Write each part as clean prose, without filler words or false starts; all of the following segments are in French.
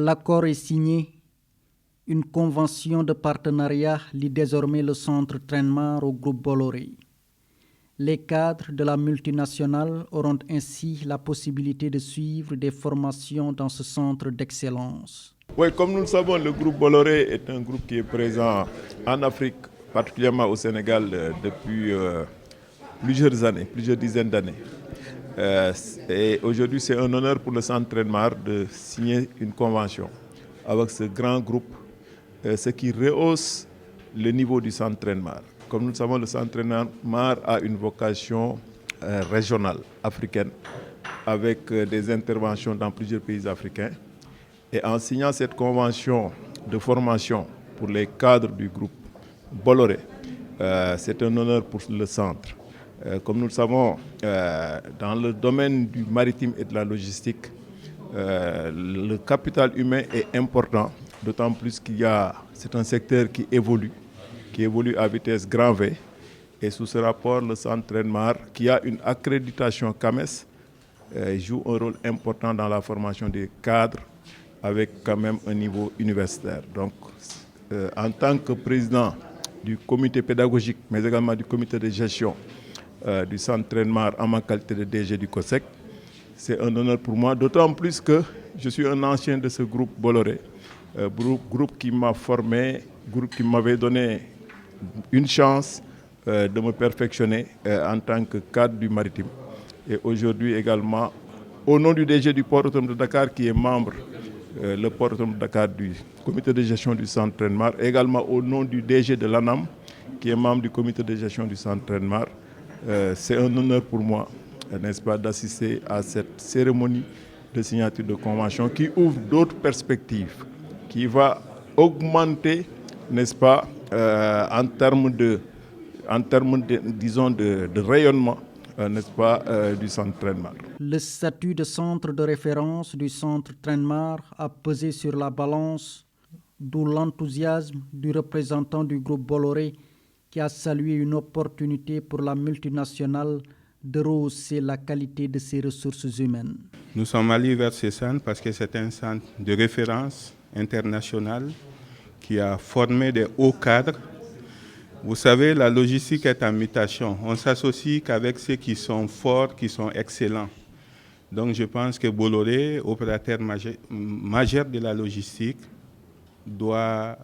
L'accord est signé. Une convention de partenariat lie désormais le centre Trainmar au groupe Bolloré. Les cadres de la multinationale auront ainsi la possibilité de suivre des formations dans ce centre d'excellence. Oui, comme nous le savons, le groupe Bolloré est un groupe qui est présent en Afrique, particulièrement au Sénégal, depuis plusieurs années, plusieurs dizaines d'années. Et aujourd'hui, c'est un honneur pour le centre Trainmar de signer une convention avec ce grand groupe, ce qui rehausse le niveau du centre Trainmar. Comme nous le savons, le centre Trainmar a une vocation régionale, africaine, avec des interventions dans plusieurs pays africains. Et en signant cette convention de formation pour les cadres du groupe Bolloré, c'est un honneur pour le centre. Comme nous le savons, dans le domaine du maritime et de la logistique, le capital humain est important, d'autant plus c'est un secteur qui évolue à vitesse grand V. Et sous ce rapport, le centre Trainmar, qui a une accréditation CAMES, joue un rôle important dans la formation des cadres avec quand même un niveau universitaire. Donc, en tant que président du comité pédagogique, mais également du comité de gestion du centre Trainmar en ma qualité de DG du COSEC, c'est un honneur pour moi, d'autant plus que je suis un ancien de ce groupe Bolloré, groupe qui m'a formé, groupe qui m'avait donné une chance de me perfectionner en tant que cadre du maritime. Et aujourd'hui également, au nom du DG du port autonome de Dakar, qui est membre le port autonome de Dakar du comité de gestion du centre Trainmar, et également au nom du DG de l'ANAM, qui est membre du comité de gestion du centre Trainmar. C'est un honneur pour moi, n'est-ce pas, d'assister à cette cérémonie de signature de convention qui ouvre d'autres perspectives, qui va augmenter, n'est-ce pas, en termes de rayonnement, n'est-ce pas, du centre Trainmar. Le statut de centre de référence du centre Trainmar a pesé sur la balance, d'où l'enthousiasme du représentant du groupe Bolloré qui a salué une opportunité pour la multinationale de rehausser la qualité de ses ressources humaines. Nous sommes allés vers ce centre parce que c'est un centre de référence international qui a formé des hauts cadres. Vous savez, la logistique est en mutation. On s'associe qu'avec ceux qui sont forts, qui sont excellents. Donc je pense que Bolloré, opérateur majeur de la logistique, doit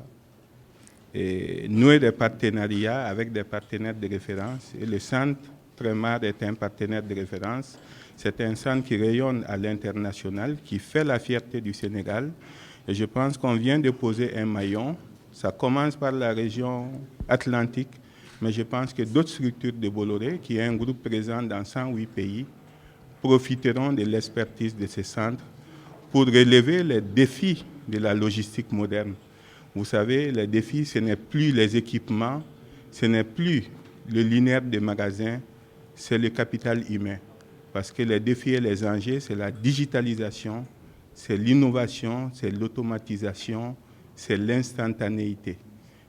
nouer des partenariats avec des partenaires de référence. Et le centre Trainmar est un partenaire de référence. C'est un centre qui rayonne à l'international, qui fait la fierté du Sénégal. Et je pense qu'on vient de poser un maillon. Ça commence par la région atlantique, mais je pense que d'autres structures de Bolloré, qui est un groupe présent dans 108 pays, profiteront de l'expertise de ces centres pour relever les défis de la logistique moderne. Vous savez, les défis, ce n'est plus les équipements, ce n'est plus le linéaire des magasins, c'est le capital humain. Parce que les défis et les enjeux, c'est la digitalisation, c'est l'innovation, c'est l'automatisation, c'est l'instantanéité.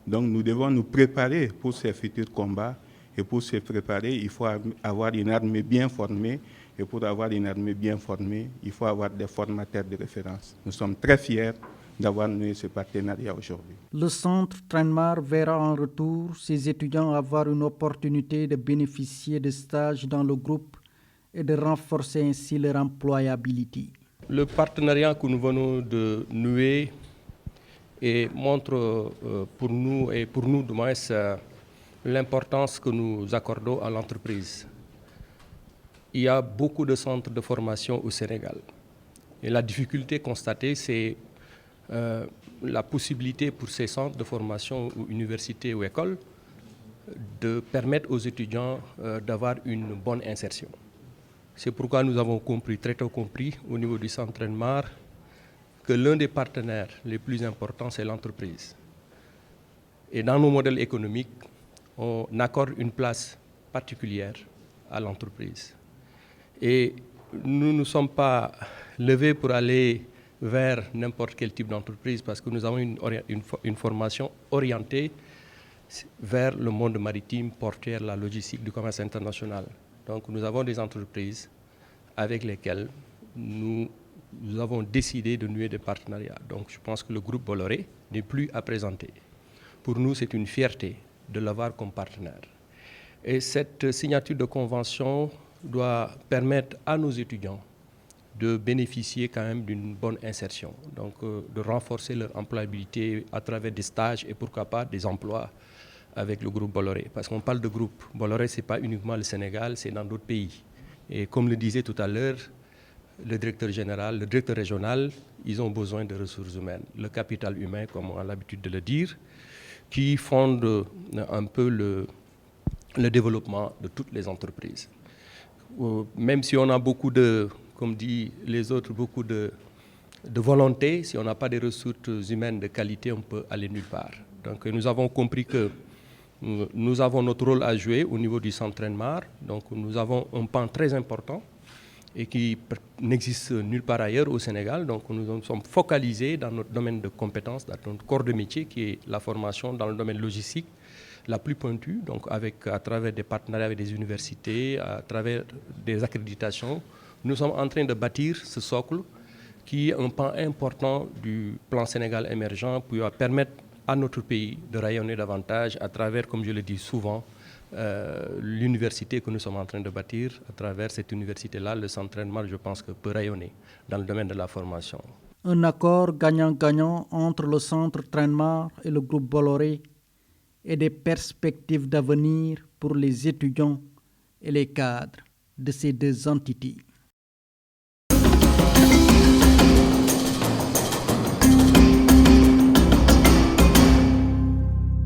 Donc nous devons nous préparer pour ces futurs combats. Et pour se préparer, il faut avoir une armée bien formée. Et pour avoir une armée bien formée, il faut avoir des formateurs de référence. Nous sommes très fiers d'avoir noué ce partenariat aujourd'hui. Le centre Trainmar verra en retour ses étudiants avoir une opportunité de bénéficier de stages dans le groupe et de renforcer ainsi leur employabilité. Le partenariat que nous venons de nouer montre pour nous, et pour nous de moins, l'importance que nous accordons à l'entreprise. Il y a beaucoup de centres de formation au Sénégal. Et la difficulté constatée, c'est la possibilité pour ces centres de formation, ou universités ou écoles, de permettre aux étudiants d'avoir une bonne insertion. C'est pourquoi nous avons compris, très tôt compris, au niveau du centre Trainmar, que l'un des partenaires les plus importants, c'est l'entreprise. Et dans nos modèles économiques, on accorde une place particulière à l'entreprise. Et nous ne sommes pas levés pour aller vers n'importe quel type d'entreprise parce que nous avons une formation orientée vers le monde maritime, portuaire, la logistique, du commerce international. Donc nous avons des entreprises avec lesquelles nous nous avons décidé de nouer des partenariats. Donc je pense que le groupe Bolloré n'est plus à présenter. Pour nous, c'est une fierté de l'avoir comme partenaire. Et cette signature de convention doit permettre à nos étudiants de bénéficier quand même d'une bonne insertion, donc de renforcer leur employabilité à travers des stages et pourquoi pas des emplois avec le groupe Bolloré. Parce qu'on parle de groupe Bolloré, ce n'est pas uniquement le Sénégal, c'est dans d'autres pays. Et comme le disait tout à l'heure le directeur général, le directeur régional, ils ont besoin de ressources humaines, le capital humain, comme on a l'habitude de le dire, qui fonde un peu le développement de toutes les entreprises. Même si on a beaucoup de, comme disent les autres, beaucoup de volonté, si on n'a pas des ressources humaines de qualité, on peut aller nulle part. Donc nous avons compris que nous avons notre rôle à jouer au niveau du centre Trenmar. Donc nous avons un pan très important et qui n'existe nulle part ailleurs au Sénégal. Donc nous nous sommes focalisés dans notre domaine de compétences, dans notre corps de métier qui est la formation dans le domaine logistique, la plus pointue, donc à travers des partenariats avec des universités, à travers des accréditations. Nous sommes en train de bâtir ce socle qui est un pan important du plan Sénégal émergent pour permettre à notre pays de rayonner davantage à travers, comme je le dis souvent, l'université que nous sommes en train de bâtir. À travers cette université-là, le centre Trenmar, je pense que peut rayonner dans le domaine de la formation. Un accord gagnant-gagnant entre le centre Trenmar et le groupe Bolloré et des perspectives d'avenir pour les étudiants et les cadres de ces deux entités.